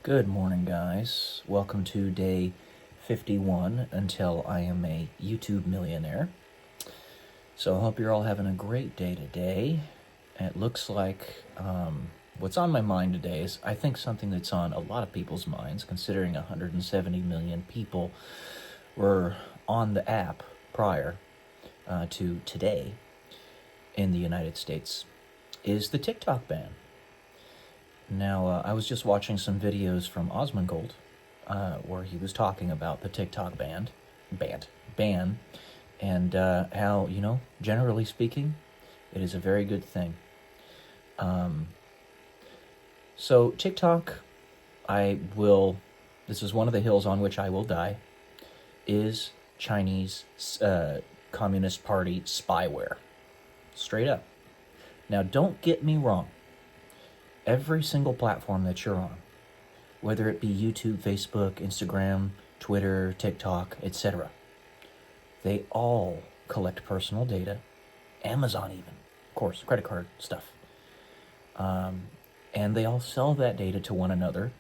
Good morning, guys. Welcome to day 51 until I am a YouTube millionaire. So I hope you're all having a great day today. It looks like what's on my mind today is I think something that's on a lot of people's minds, considering 170 million people were on the app prior to today in the United States, is the TikTok ban. Now, I was just watching some videos from Osmongold, where he was talking about the TikTok ban, and how, generally speaking, it is a very good thing. So TikTok, this is one of the hills on which I will die, is Chinese Communist Party spyware. Straight up. Now, don't get me wrong. Every single platform that you're on, whether it be YouTube, Facebook, Instagram, Twitter, TikTok, etc., they all collect personal data. Amazon even, of course, credit card stuff. And they all sell that data to one another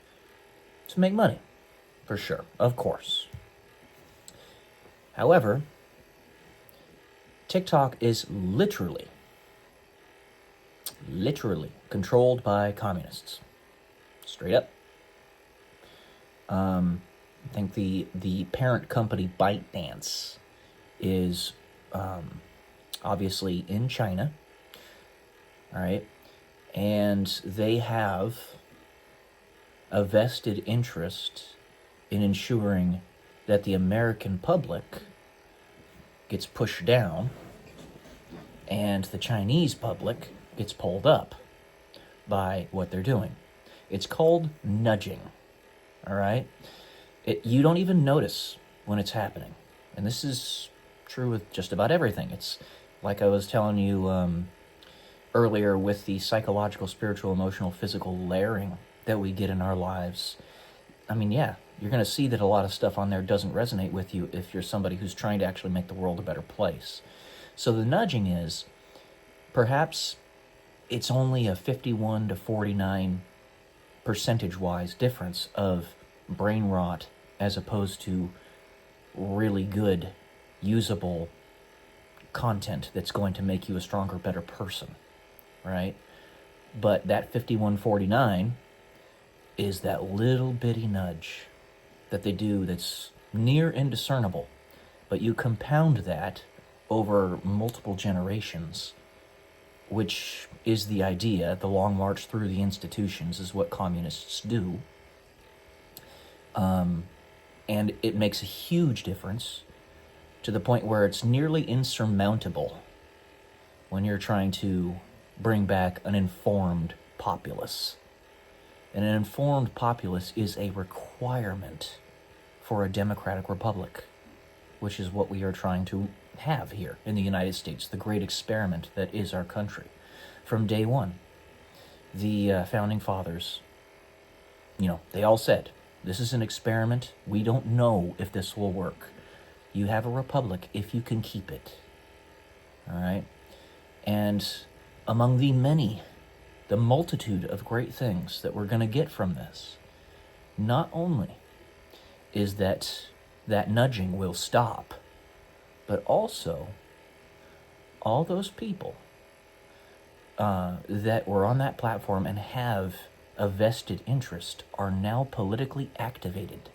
to make money, for sure, of course. However, TikTok is literally controlled by communists. Straight up. I think the parent company ByteDance is obviously in China. All right. And they have a vested interest in ensuring that the American public gets pushed down and the Chinese public gets pulled up by what they're doing. It's called nudging, all right? You don't even notice when it's happening. And this is true with just about everything. It's like I was telling you earlier with the psychological, spiritual, emotional, physical layering that we get in our lives. I mean, yeah, you're going to see that a lot of stuff on there doesn't resonate with you if you're somebody who's trying to actually make the world a better place. So the nudging is perhaps it's only a 51 to 49 percentage-wise difference of brain rot as opposed to really good, usable content that's going to make you a stronger, better person, right? But that 51-49 is that little bitty nudge that they do that's near indiscernible, but you compound that over multiple generations, which is the idea. The long march through the institutions is what communists do. And it makes a huge difference to the point where it's nearly insurmountable when you're trying to bring back an informed populace. And an informed populace is a requirement for a democratic republic, which is what we are trying to have here in the United States, the great experiment that is our country. From day one, the founding fathers, they all said, this is an experiment. We don't know if this will work. You have a republic if you can keep it. All right? And among the multitude of great things that we're going to get from this, not only is that nudging will stop, but also all those people that were on that platform and have a vested interest are now politically activated.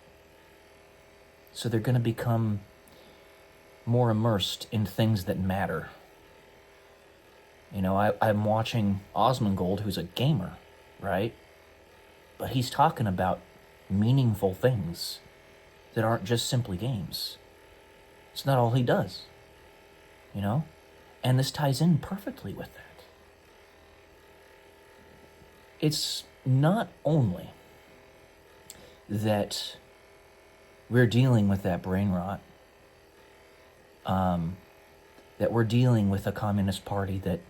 So they're going to become more immersed in things that matter. I'm watching Osmongold, who's a gamer, right? But he's talking about meaningful things that aren't just simply games. It's not all he does, And this ties in perfectly with that. It's not only that we're dealing with that brain rot, that we're dealing with a communist party that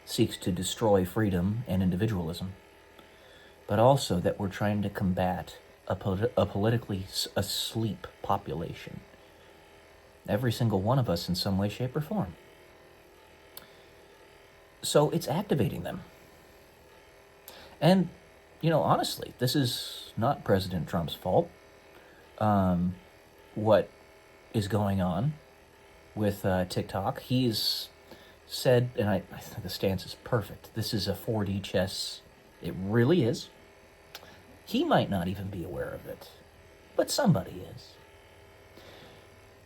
seeks to destroy freedom and individualism, but also that we're trying to combat a politically asleep population. Every single one of us in some way, shape, or form. So it's activating them. And honestly, this is not President Trump's fault. What is going on with TikTok? He's said, and I think the stance is perfect, this is a 4D chess. It really is. He might not even be aware of it, but somebody is.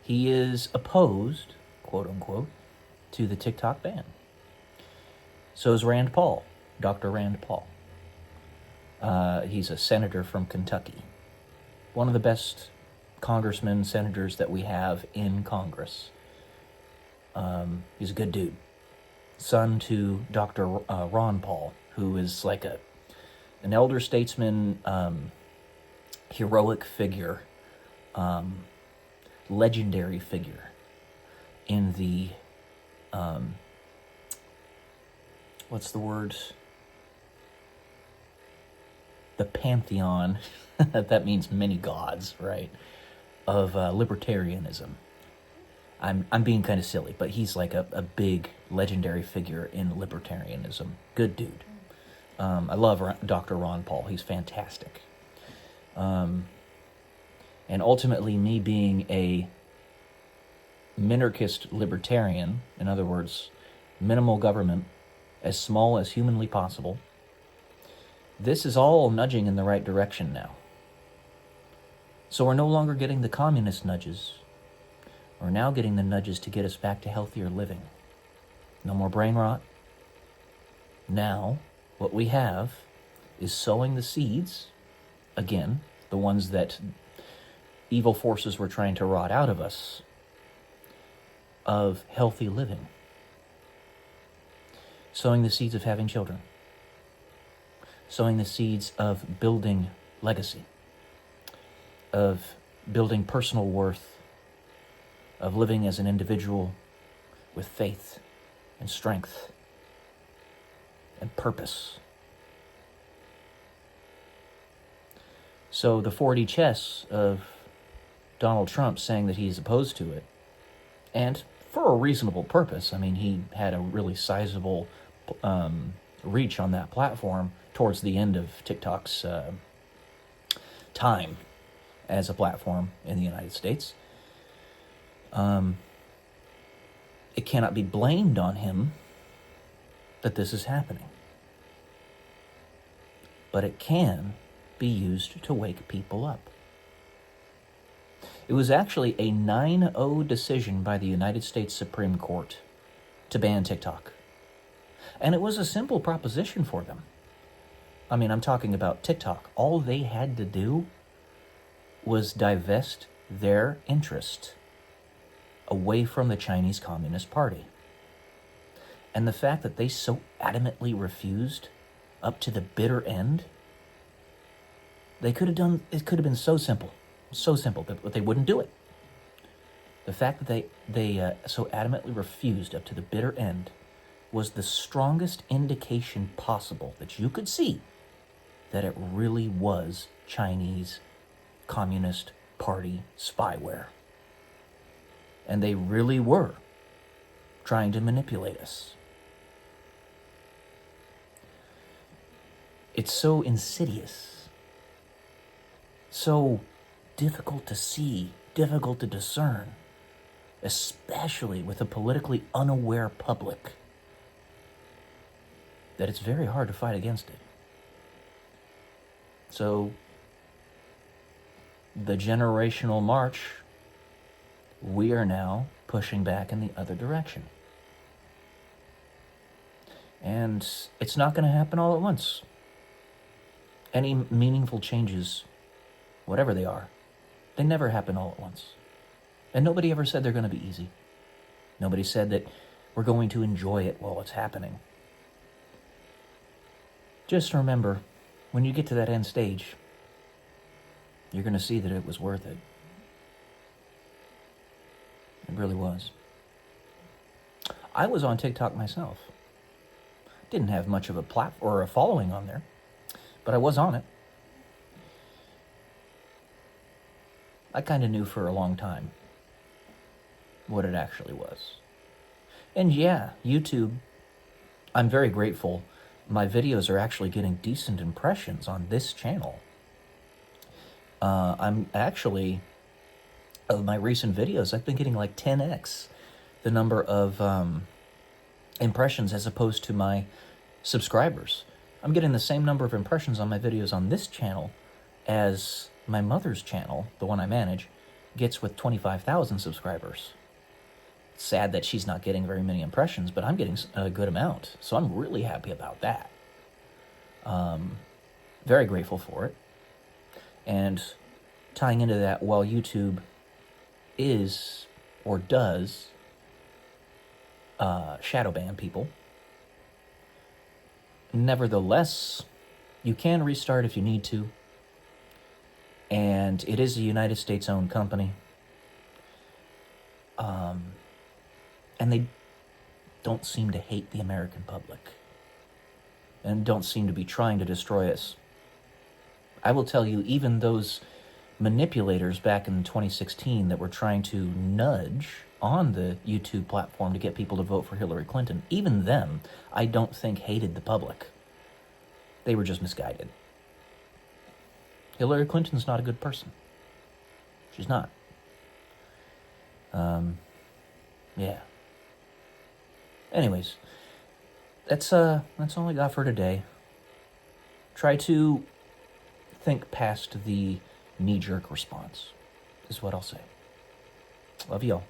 He is opposed, quote unquote, to the TikTok ban. So is Rand Paul, Dr. Rand Paul. He's a senator from Kentucky. One of the best congressmen, senators that we have in Congress. He's a good dude. Son to Dr. Ron Paul, who is like an elder statesman, heroic figure, legendary figure in the, what's the word? The pantheon, that means many gods, right, of libertarianism. I'm being kind of silly, but he's like a big legendary figure in libertarianism. Good dude. I love Dr. Ron Paul. He's fantastic. And ultimately, me being a minarchist libertarian, in other words, minimal government, as small as humanly possible, this is all nudging in the right direction now. So we're no longer getting the communist nudges. We're now getting the nudges to get us back to healthier living. No more brain rot. Now, what we have is sowing the seeds, again, the ones that evil forces were trying to rot out of us, of healthy living. Sowing the seeds of having children. Sowing the seeds of building legacy. Of building personal worth. Of living as an individual with faith and strength and purpose. So the 4D chess of Donald Trump saying that he's opposed to it, and for a reasonable purpose. I mean, he had a really sizable reach on that platform towards the end of TikTok's time as a platform in the United States. It cannot be blamed on him that this is happening. But it can be used to wake people up. It was actually a 9-0 decision by the United States Supreme Court to ban TikTok. And it was a simple proposition for them. I mean, I'm talking about TikTok. All they had to do was divest their interest away from the Chinese Communist Party. And the fact that they so adamantly refused up to the bitter end, it could have been so simple, but they wouldn't do it. The fact that they so adamantly refused up to the bitter end was the strongest indication possible that you could see that it really was Chinese Communist Party spyware. And they really were trying to manipulate us. It's so insidious, so difficult to see, difficult to discern, especially with a politically unaware public, that it's very hard to fight against it. So, the generational march, we are now pushing back in the other direction. And it's not going to happen all at once. Any meaningful changes, whatever they are, they never happen all at once. And nobody ever said they're going to be easy. Nobody said that we're going to enjoy it while it's happening. Just remember, when you get to that end stage, you're going to see that it was worth it. It really was. I was on TikTok myself. Didn't have much of a platform or a following on there, but I was on it. I kind of knew for a long time what it actually was. And yeah, YouTube, I'm very grateful my videos are actually getting decent impressions on this channel. I'm actually, of my recent videos, I've been getting like 10x the number of impressions as opposed to my subscribers. I'm getting the same number of impressions on my videos on this channel as my mother's channel, the one I manage, gets with 25,000 subscribers. It's sad that she's not getting very many impressions, but I'm getting a good amount, so I'm really happy about that. Very grateful for it. And tying into that, while YouTube is, or does, shadow ban people, nevertheless, you can restart if you need to. And it is a United States-owned company. And they don't seem to hate the American public. And don't seem to be trying to destroy us. I will tell you, even those manipulators back in 2016 that were trying to nudge on the YouTube platform to get people to vote for Hillary Clinton, even them, I don't think hated the public. They were just misguided. Hillary Clinton's not a good person. She's not. Yeah. Anyways, that's all I got for today. Try to think past the knee-jerk response, is what I'll say. Love y'all.